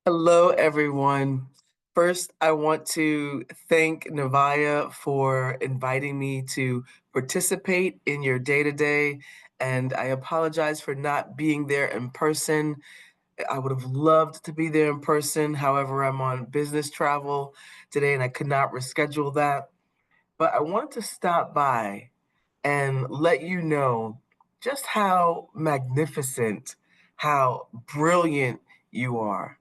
Hello, everyone. First, I want to thank Navaya for inviting me to participate in your day to day, and I apologize for not being there in person. I would have loved to be there in person. However, I'm on business travel today and I could not reschedule that. But I wanted to stop by and let you know just how magnificent, how brilliant you are.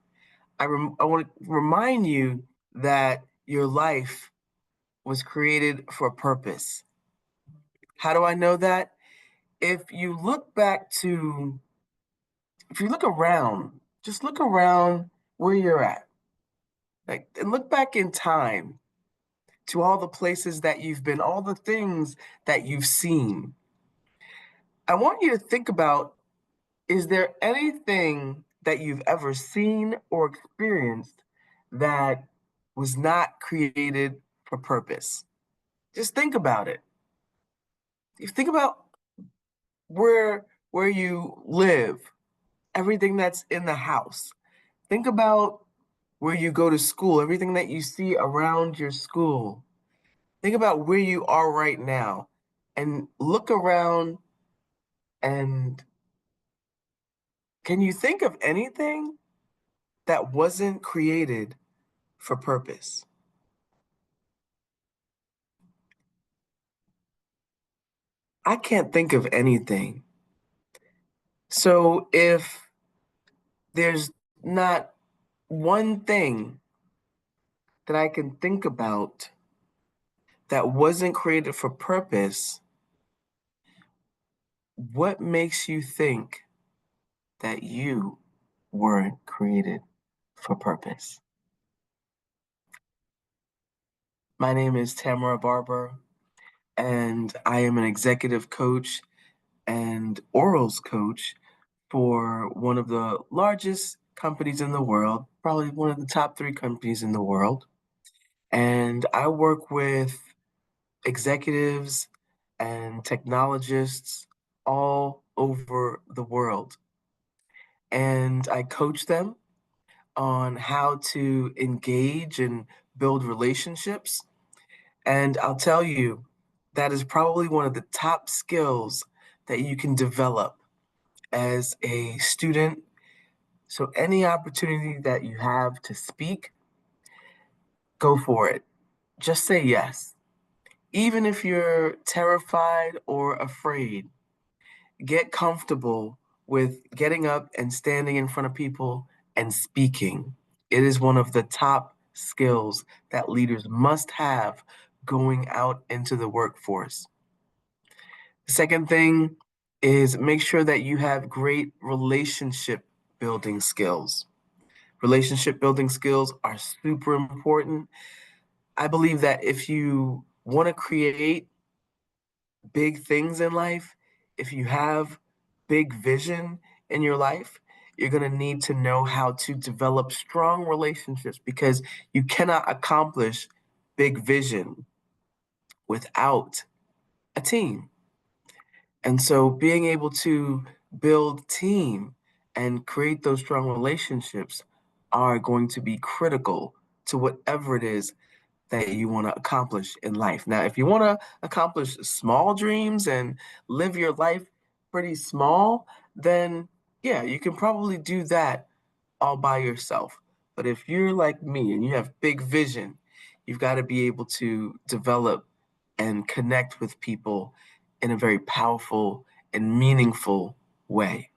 I want to remind you that your life was created for a purpose. How do I know that? If you look back to, if you look around, just look around where you're at, like, and look back in time to all the places that you've been, all the things that you've seen. I want you to think about, is there anything that you've ever seen or experienced that was not created for purpose? Just think about it. You think about where you live, everything that's in the house. Think about where you go to school, everything that you see around your school. Think about where you are right now and look around, and can you think of anything that wasn't created for purpose? I can't think of anything. So if there's not one thing that I can think about that wasn't created for purpose, what makes you think that you weren't created for purpose? My name is Tamara Barber, and I am an executive coach and orals coach for one of the largest companies in the world, probably one of the top three companies in the world. And I work with executives and technologists all over the world. And I coach them on how to engage and build relationships. And I'll tell you, that is probably one of the top skills that you can develop as a student. So, any opportunity that you have to speak, go for it. Just say yes. Even if you're terrified or afraid, get comfortable with getting up and standing in front of people and speaking. It is one of the top skills that leaders must have going out into the workforce. The second thing is make sure that you have great relationship building skills. Relationship building skills are super important. I believe that if you want to create big things in life, if you have big vision in your life, you're going to need to know how to develop strong relationships because you cannot accomplish big vision without a team. And so being able to build team and create those strong relationships are going to be critical to whatever it is that you want to accomplish in life. Now, if you want to accomplish small dreams and live your life pretty small, then yeah, you can probably do that all by yourself. But if you're like me and you have big vision, you've got to be able to develop and connect with people in a very powerful and meaningful way.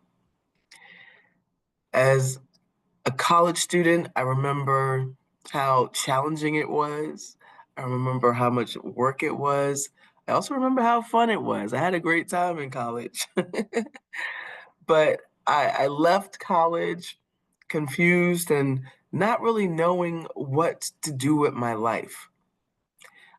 As a college student, I remember how challenging it was. I remember how much work it was. I also remember how fun it was. I had a great time in college. But I left college confused and not really knowing what to do with my life.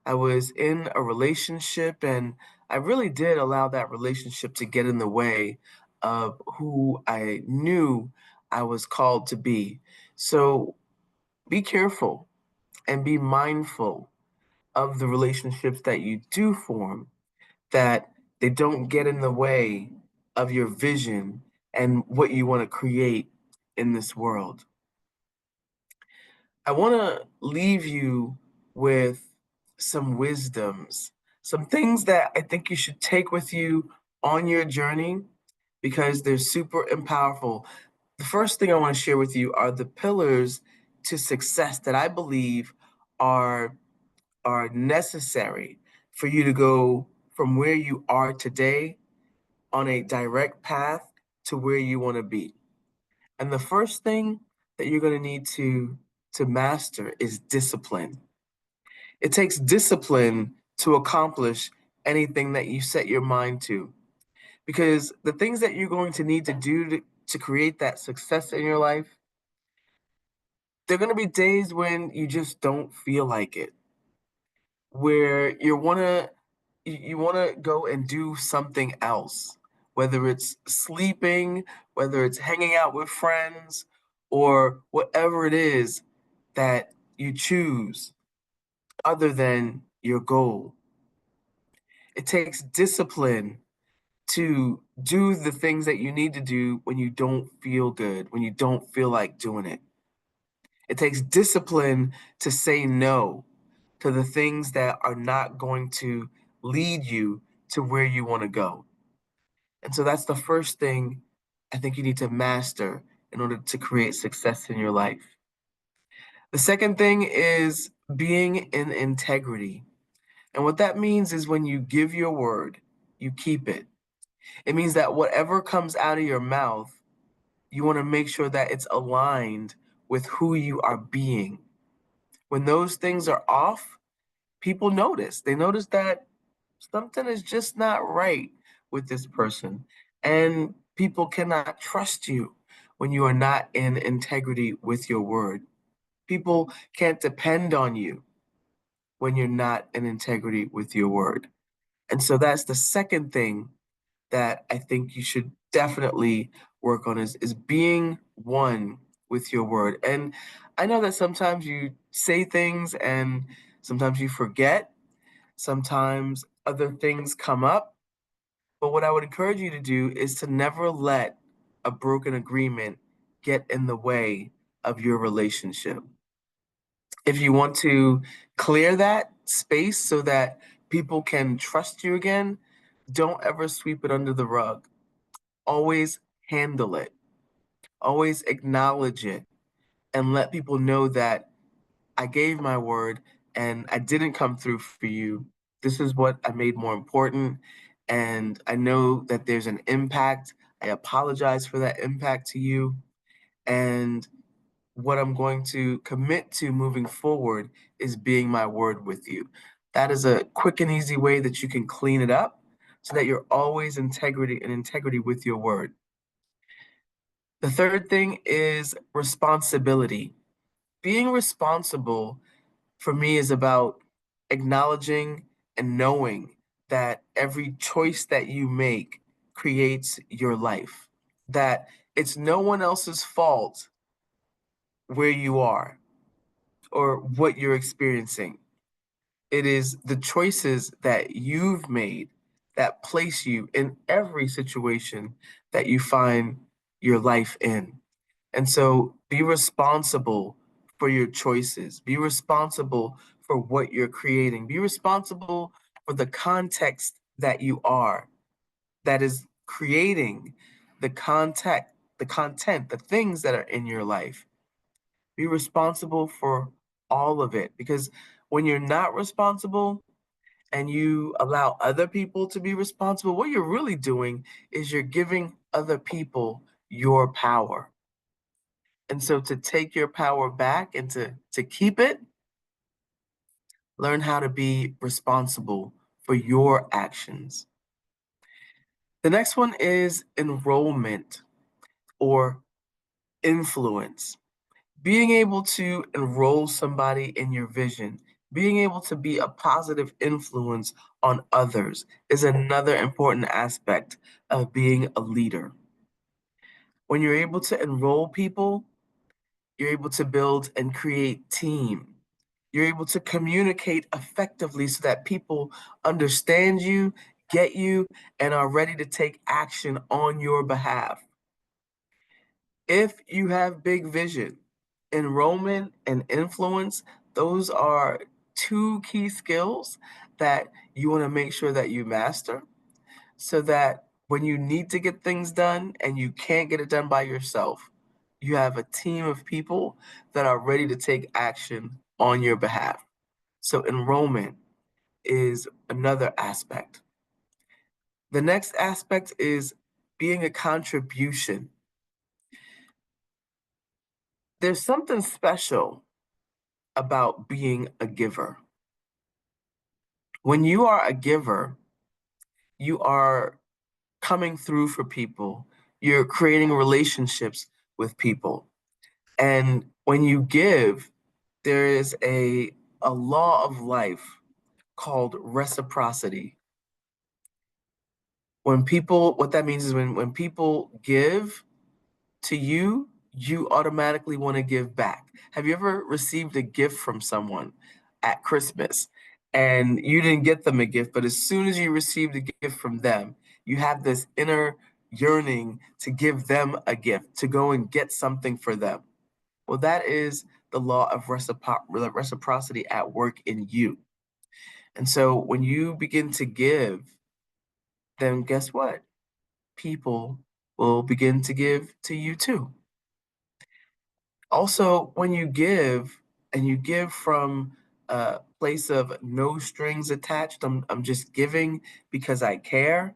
I was in a relationship and I really did allow that relationship to get in the way of who I knew I was called to be. So be careful and be mindful of the relationships that you do form, that they don't get in the way of your vision and what you want to create in this world. I want to leave you with some wisdoms, some things that I think you should take with you on your journey because they're super and powerful. The first thing I want to share with you are the pillars to success that I believe are are necessary for you to go from where you are today on a direct path to where you want to be. And the first thing that you're going to need to master is discipline. It takes discipline to accomplish anything that you set your mind to. Because the things that you're going to need to do to create that success in your life, there are going to be days when you just don't feel like it, where you want to go and do something else, whether it's sleeping, whether it's hanging out with friends, or whatever it is that you choose other than your goal. It takes discipline to do the things that you need to do when you don't feel good, when you don't feel like doing it. It takes discipline to say no to the things that are not going to lead you to where you want to go. And so that's the first thing I think you need to master in order to create success in your life. The second thing is being in integrity. And what that means is when you give your word, you keep it. It means that whatever comes out of your mouth, you want to make sure that it's aligned with who you are being. When those things are off, people notice. They notice that something is just not right with this person. And people cannot trust you when you are not in integrity with your word. People can't depend on you when you're not in integrity with your word. And so that's the second thing that I think you should definitely work on is being one with your word. And I know that sometimes you say things and sometimes you forget, sometimes other things come up. But what I would encourage you to do is to never let a broken agreement get in the way of your relationship. If you want to clear that space so that people can trust you again, don't ever sweep it under the rug. Always handle it, always acknowledge it, and let people know that I gave my word and I didn't come through for you. This is what I made more important. And I know that there's an impact. I apologize for that impact to you. And what I'm going to commit to moving forward is being my word with you. That is a quick and easy way that you can clean it up so that you're always integrity with your word. The third thing is responsibility. Being responsible for me is about acknowledging and knowing that every choice that you make creates your life, that it's no one else's fault where you are or what you're experiencing. It is the choices that you've made that place you in every situation that you find your life in. And so be responsible for your choices. Be responsible for what you're creating. Be responsible for the context that you are, that is creating the content, the things that are in your life. Be responsible for all of it because when you're not responsible and you allow other people to be responsible, what you're really doing is you're giving other people your power. And so to take your power back and to keep it, learn how to be responsible for your actions. The next one is enrollment or influence. Being able to enroll somebody in your vision, being able to be a positive influence on others is another important aspect of being a leader. When you're able to enroll people, you're able to build and create team. You're able to communicate effectively so that people understand you, get you, and are ready to take action on your behalf. If you have big vision, Enrollment and influence, those are two key skills that you want to make sure that you master so that when you need to get things done and you can't get it done by yourself, you have a team of people that are ready to take action on your behalf. So, enrollment is another aspect. The next aspect is being a contribution. There's something special about being a giver. When you are a giver, you are coming through for people, you're creating relationships with people. And when you give, there is a law of life called reciprocity. What that means is when people give to you, you automatically want to give back. Have you ever received a gift from someone at Christmas and you didn't get them a gift, but as soon as you received a gift from them, you have this inner yearning to give them a gift, to go and get something for them? Well, that is the law of reciprocity at work in you. And so when you begin to give, then guess what? People will begin to give to you too. Also, when you give and you give from a place of no strings attached, I'm just giving because I care,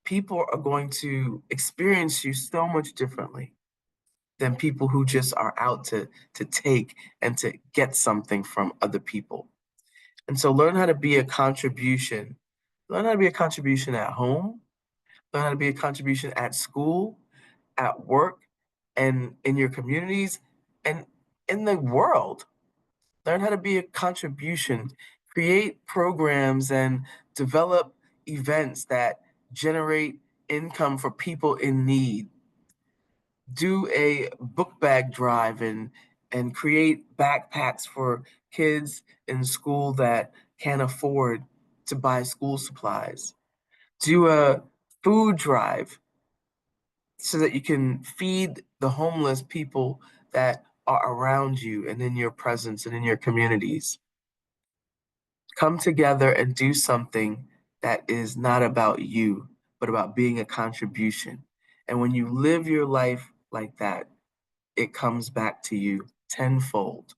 people are going to experience you so much differently than people who just are out to take and to get something from other people. And so learn how to be a contribution. Learn how to be a contribution at home, learn how to be a contribution at school, at work, and in your communities, and in the world. Learn how to be a contribution. Create programs and develop events that generate income for people in need. Do a book bag drive and create backpacks for kids in school that can't afford to buy school supplies. Do a food drive so that you can feed the homeless people that are around you and in your presence and in your communities. Come together and do something that is not about you, but about being a contribution. And when you live your life like that, it comes back to you tenfold.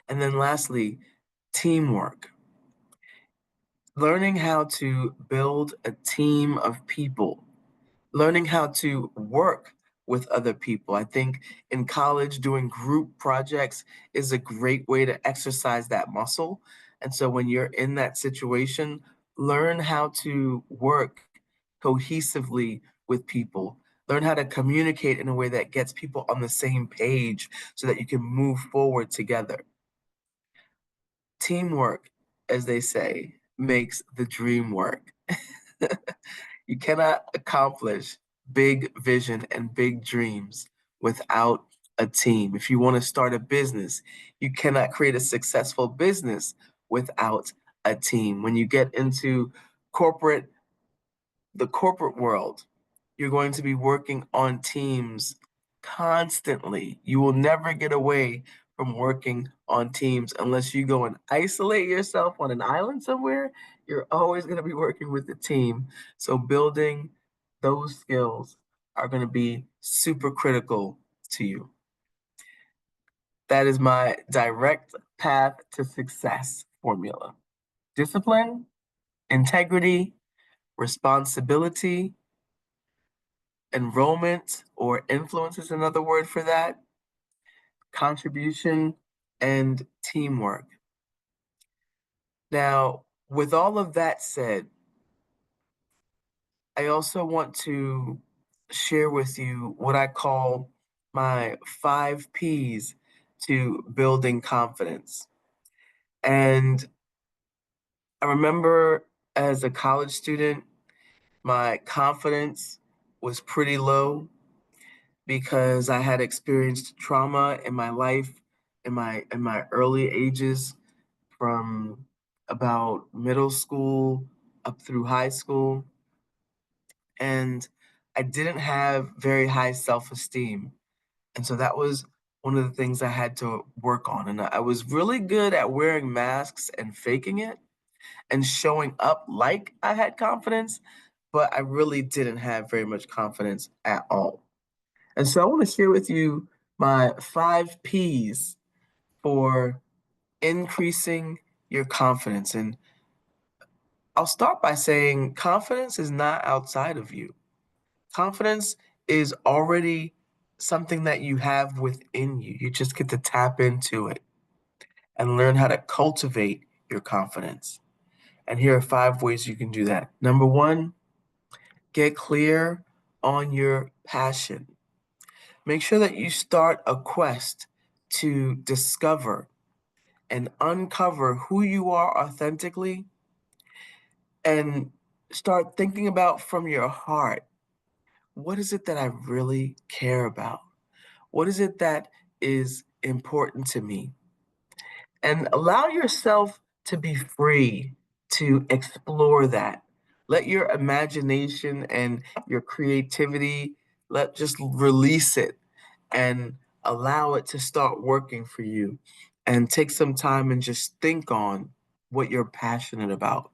And then lastly, teamwork. Learning how to build a team of people, learning how to work with other people. I think in college, doing group projects is a great way to exercise that muscle. And so when you're in that situation, learn how to work cohesively with people. Learn how to communicate in a way that gets people on the same page so that you can move forward together. Teamwork, as they say, makes the dream work. You cannot accomplish big vision and big dreams without a team. If you want to start a business, you cannot create a successful business without a team. When you get into corporate the corporate world, you're going to be working on teams constantly. You will never get away from working on teams unless you go and isolate yourself on an island somewhere. You're always going to be working with the team. So, building those skills are going to be super critical to you. That is my direct path to success formula: discipline, integrity, responsibility, enrollment or influence is another word for that, contribution, and teamwork. Now, with all of that said, I also want to share with you what I call my 5 Ps to building confidence. And I remember as a college student, my confidence was pretty low because I had experienced trauma in my life in my early ages from about middle school up through high school, and I didn't have very high self-esteem. And so that was one of the things I had to work on. And I was really good at wearing masks and faking it and showing up like I had confidence, but I really didn't have very much confidence at all. And so I want to share with you my 5 P's for increasing your confidence. And I'll start by saying confidence is not outside of you. Confidence is already something that you have within you. You just get to tap into it and learn how to cultivate your confidence. And here are 5 ways you can do that. Number one, get clear on your passion. Make sure that you start a quest to discover and uncover who you are authentically and start thinking about from your heart, what is it that I really care about? What is it that is important to me? And allow yourself to be free to explore that. Let your imagination and your creativity, let just release it and allow it to start working for you. And take some time and just think on what you're passionate about.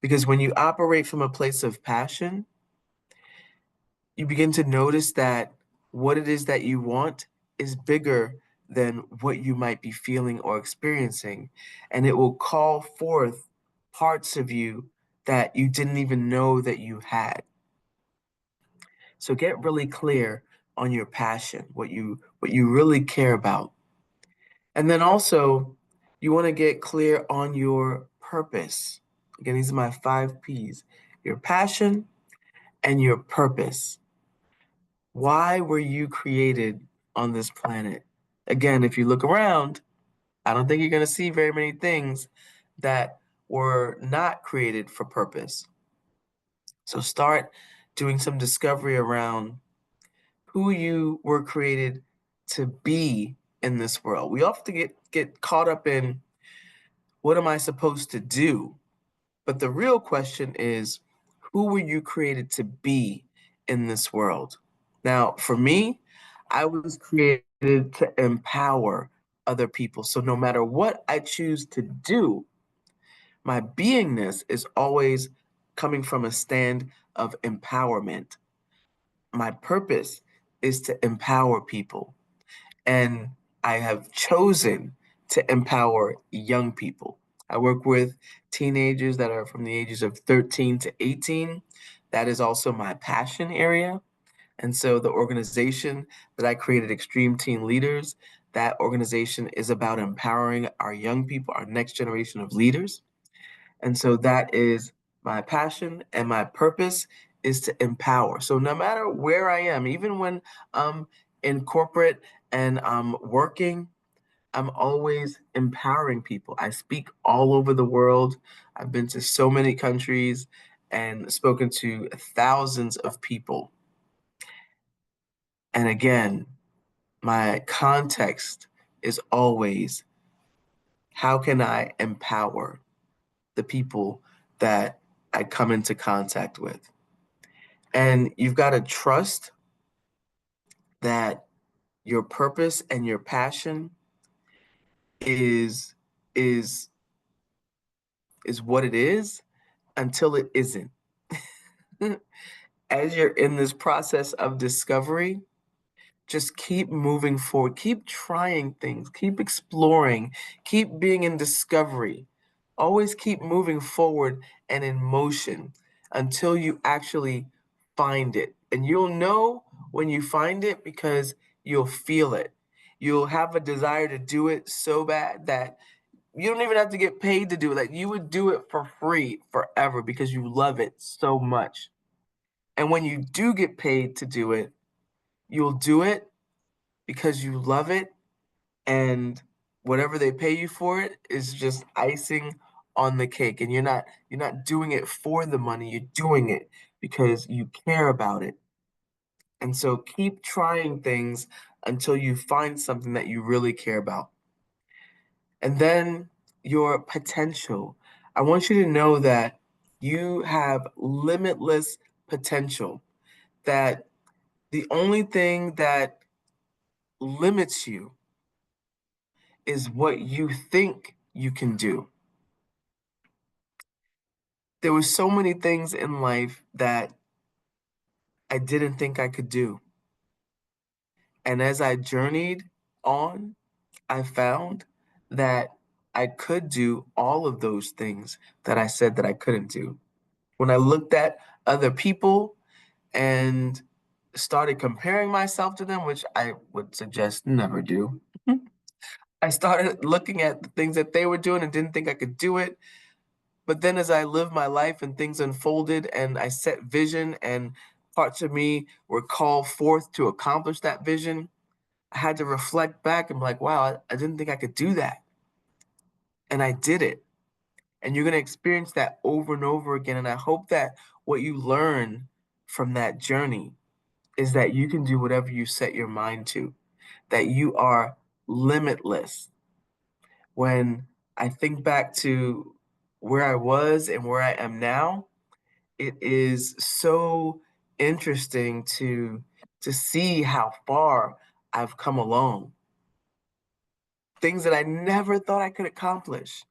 Because when you operate from a place of passion, you begin to notice that what it is that you want is bigger than what you might be feeling or experiencing. And it will call forth parts of you that you didn't even know that you had. So get really clear on your passion, what you really care about. And then also you want to get clear on your purpose. Again, these are my 5 P's. Your passion and your purpose. Why were you created on this planet? Again, if you look around, I don't think you're going to see very many things that were not created for purpose. So start doing some discovery around who you were created to be in this world. We often get caught up in what am I supposed to do? But the real question is, who were you created to be in this world? Now, for me, I was created to empower other people. So no matter what I choose to do, my beingness is always coming from a stand of empowerment. My purpose is to empower people. And I have chosen to empower young people. I work with teenagers that are from the ages of 13 to 18. That is also my passion area. And so the organization that I created, Extreme Teen Leaders, that organization is about empowering our young people, our next generation of leaders. And so that is my passion, and my purpose is to empower. So no matter where I am, even when I'm in corporate and I'm working, I'm always empowering people. I speak all over the world. I've been to so many countries and spoken to thousands of people. And again, my context is always, how can I empower the people that I come into contact with? And you've got to trust that your purpose and your passion is is is what it is until it isn't. As you're in this process of discovery, just keep moving forward, keep trying things, keep exploring, keep being in discovery. Always keep moving forward and in motion until you actually find it. And you'll know when you find it because you'll feel it. You'll have a desire to do it so bad that you don't even have to get paid to do it. Like you would do it for free forever because you love it so much. And when you do get paid to do it, you'll do it because you love it, and whatever they pay you for it is just icing on the cake. And you're not doing it for the money, you're doing it because you care about it. And so keep trying things until you find something that you really care about. And then your potential. I want you to know that you have limitless potential, that the only thing that limits you is what you think you can do. There were so many things in life that I didn't think I could do. And as I journeyed on, I found that I could do all of those things that I said that I couldn't do. When I looked at other people and started comparing myself to them, which I would suggest never do. I started looking at the things that they were doing and didn't think I could do it. But then as I lived my life and things unfolded and I set vision and parts of me were called forth to accomplish that vision, I had to reflect back and be like, wow, I didn't think I could do that. And I did it. And you're going to experience that over and over again. And I hope that what you learn from that journey is that you can do whatever you set your mind to, that you are limitless. When I think back to where I was and where I am now, it is so interesting to see how far I've come along. Things that I never thought I could accomplish.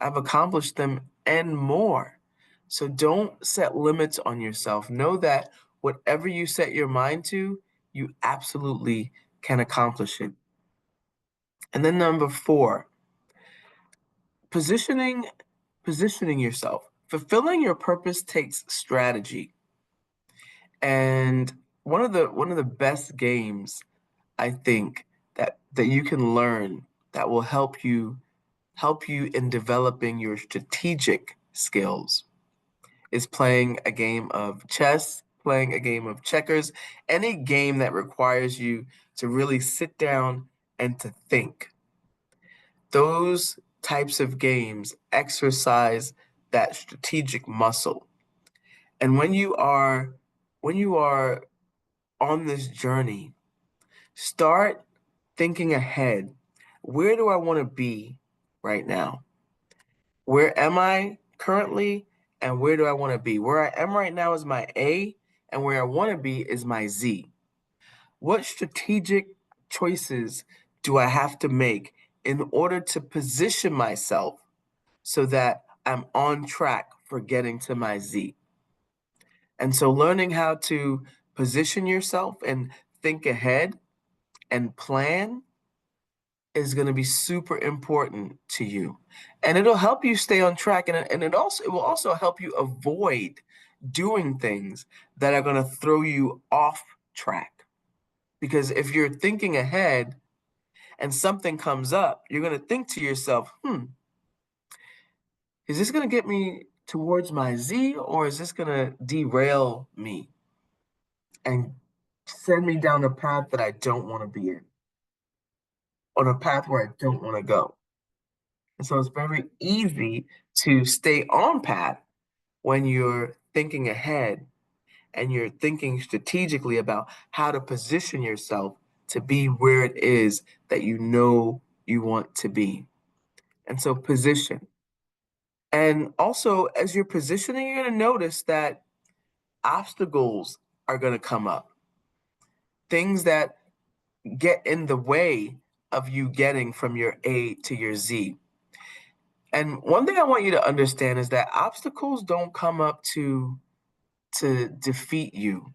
I've accomplished them and more. So don't set limits on yourself. Know that whatever you set your mind to, you absolutely can accomplish it. And then number 4, positioning positioning yourself. Fulfilling your purpose takes strategy. And one of the best games I think that you can learn that will help you in developing your strategic skills is playing a game of chess, playing a game of checkers, any game that requires you to really sit down and to think. Those types of games exercise that strategic muscle. And when you are on this journey, start thinking ahead. Where do I want to be right now? Where am I currently and where do I want to be? Where I am right now is my A and where I want to be is my Z. What strategic choices do I have to make in order to position myself so that I'm on track for getting to my Z? And so learning how to position yourself and think ahead and plan is going to be super important to you. And it'll help you stay on track and it will also help you avoid doing things that are going to throw you off track. Because if you're thinking ahead and something comes up, you're going to think to yourself, is this going to get me towards my Z or is this going to derail me and send me down a path that I don't want to be in, on a path where I don't want to go? And so it's very easy to stay on path when you're thinking ahead and you're thinking strategically about how to position yourself to be where it is that you know you want to be. And so position. And also, as you're positioning, you're going to notice that obstacles are going to come up, things that get in the way of you getting from your A to your Z. And one thing I want you to understand is that obstacles don't come up to defeat you.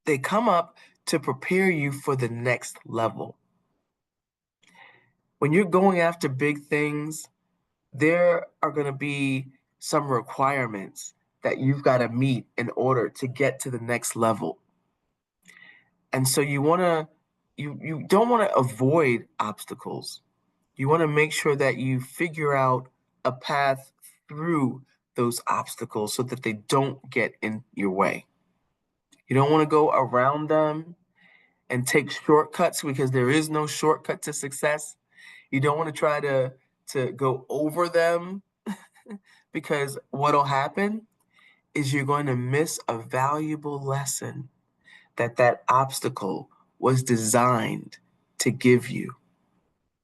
They come up to prepare you for the next level. When you're going after big things, there are going to be some requirements that you've got to meet in order to get to the next level. And so you don't want to avoid obstacles. You want to make sure that you figure out a path through those obstacles so that they don't get in your way. You don't want to go around them and take shortcuts because there is no shortcut to success. You don't want to try to go over them because what'll happen is you're going to miss a valuable lesson that obstacle was designed to give you,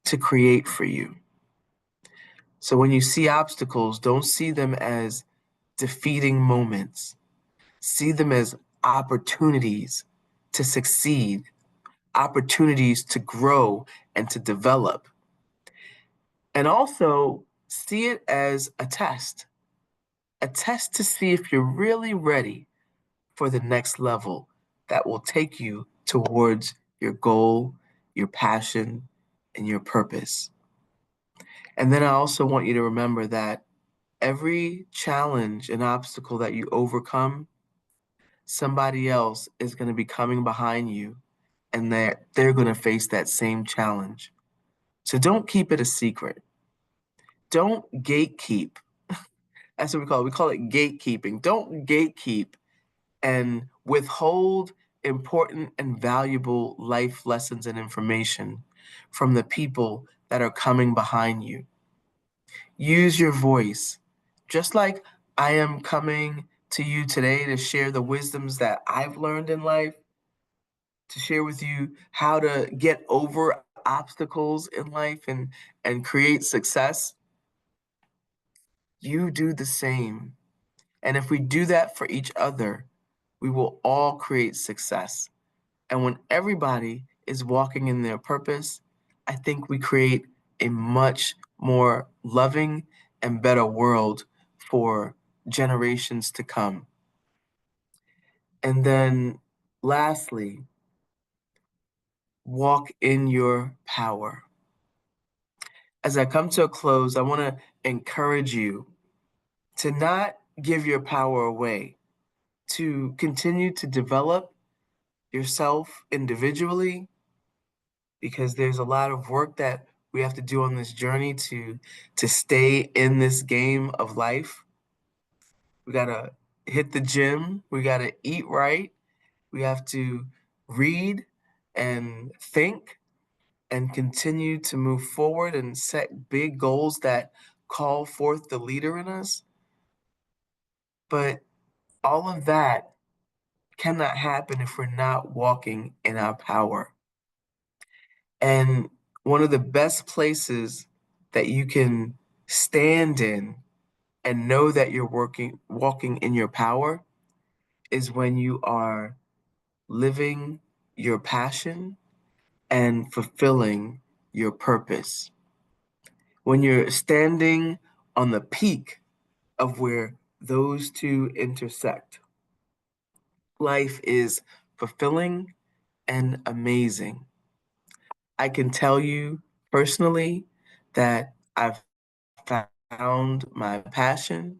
to create for you. So when you see obstacles, don't see them as defeating moments. See them as opportunities to succeed, opportunities to grow and to develop. And also see it as a test to see if you're really ready for the next level that will take you towards your goal, your passion, and your purpose. And then I also want you to remember that every challenge and obstacle that you overcome, somebody else is going to be coming behind you and they're going to face that same challenge. So don't keep it a secret. Don't gatekeep. That's what we call it. We call it gatekeeping. Don't gatekeep and withhold important and valuable life lessons and information from the people that are coming behind you. Use your voice. Just like I am coming to you today to share the wisdoms that I've learned in life, to share with you how to get over obstacles in life and create success, you do the same. And if we do that for each other, we will all create success. And when everybody is walking in their purpose, I think we create a much more loving and better world for generations to come. And then lastly, walk in your power. As I come to a close, I want to encourage you to not give your power away, to continue to develop yourself individually, because there's a lot of work that we have to do on this journey to stay in this game of life. We gotta hit the gym, we gotta eat right, we have to read and think and continue to move forward and set big goals that call forth the leader in us. But all of that cannot happen if we're not walking in our power. And one of the best places that you can stand in and know that you're walking in your power is when you are living your passion and fulfilling your purpose. When you're standing on the peak of where those two intersect, life is fulfilling and amazing. I can tell you personally that I've found my passion.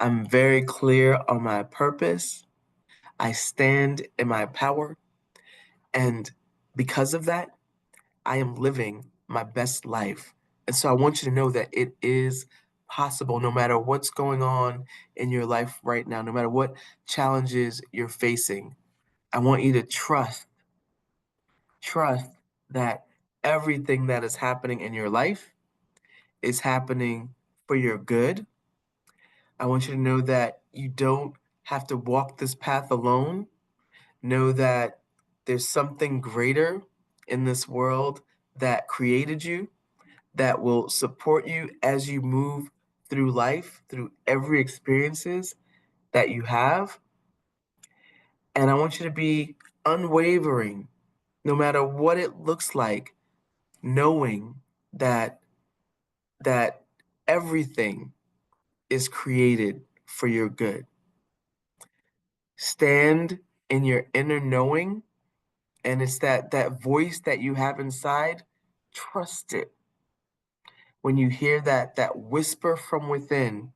I'm very clear on my purpose. I stand in my power. And because of that, I am living my best life. And so I want you to know that it is possible no matter what's going on in your life right now, no matter what challenges you're facing. I want you to trust that everything that is happening in your life is happening for your good. I want you to know that you don't have to walk this path alone. Know that there's something greater in this world that created you, that will support you as you move through life, through every experiences that you have. And I want you to be unwavering, no matter what it looks like, knowing that that everything is created for your good. Stand in your inner knowing, and it's that voice that you have inside. Trust it. When you hear that whisper from within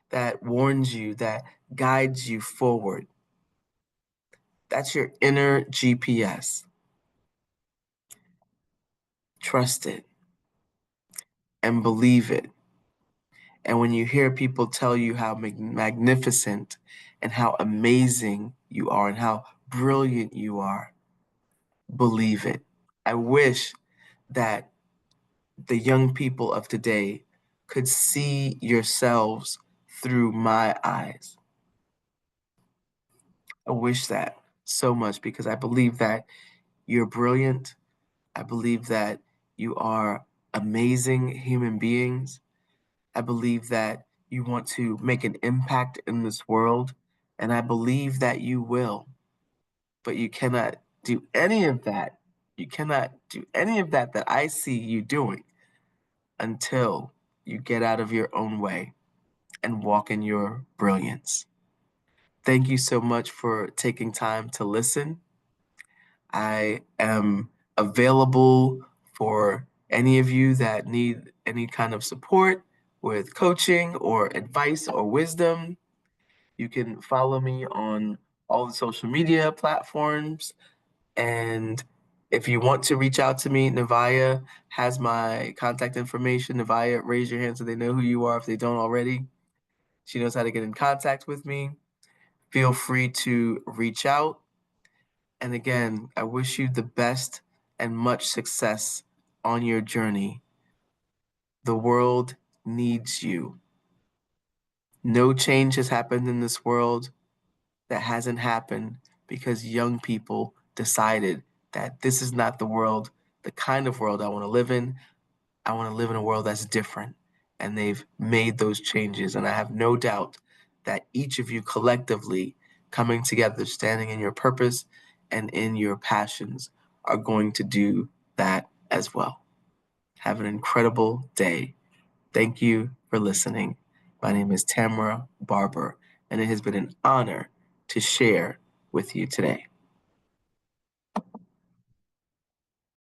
that warns you, that guides you forward, that's your inner GPS. Trust it and believe it. And when you hear people tell you how magnificent and how amazing you are and how brilliant you are, believe it. I wish that the young people of today could see yourselves through my eyes. I wish that so much because I believe that you're brilliant. I believe that you are amazing human beings. I believe that you want to make an impact in this world, and I believe that you will, but you cannot do any of that. You cannot do any of that that I see you doing until you get out of your own way and walk in your brilliance. Thank you so much for taking time to listen. I am available for any of you that need any kind of support with coaching or advice or wisdom. You can follow me on all the social media platforms. And if you want to reach out to me, Navaya has my contact information. Navaya, raise your hand so they know who you are if they don't already. She knows how to get in contact with me. Feel free to reach out. And again, I wish you the best and much success on your journey. The world needs you. No change has happened in this world that hasn't happened because young people decided that this is not the world, the kind of world I want to live in. I want to live in a world that's different. And they've made those changes. And I have no doubt that each of you collectively coming together, standing in your purpose and in your passions, are going to do that as well. Have an incredible day. Thank you for listening. My name is Tamara Barber, and it has been an honor to share with you today.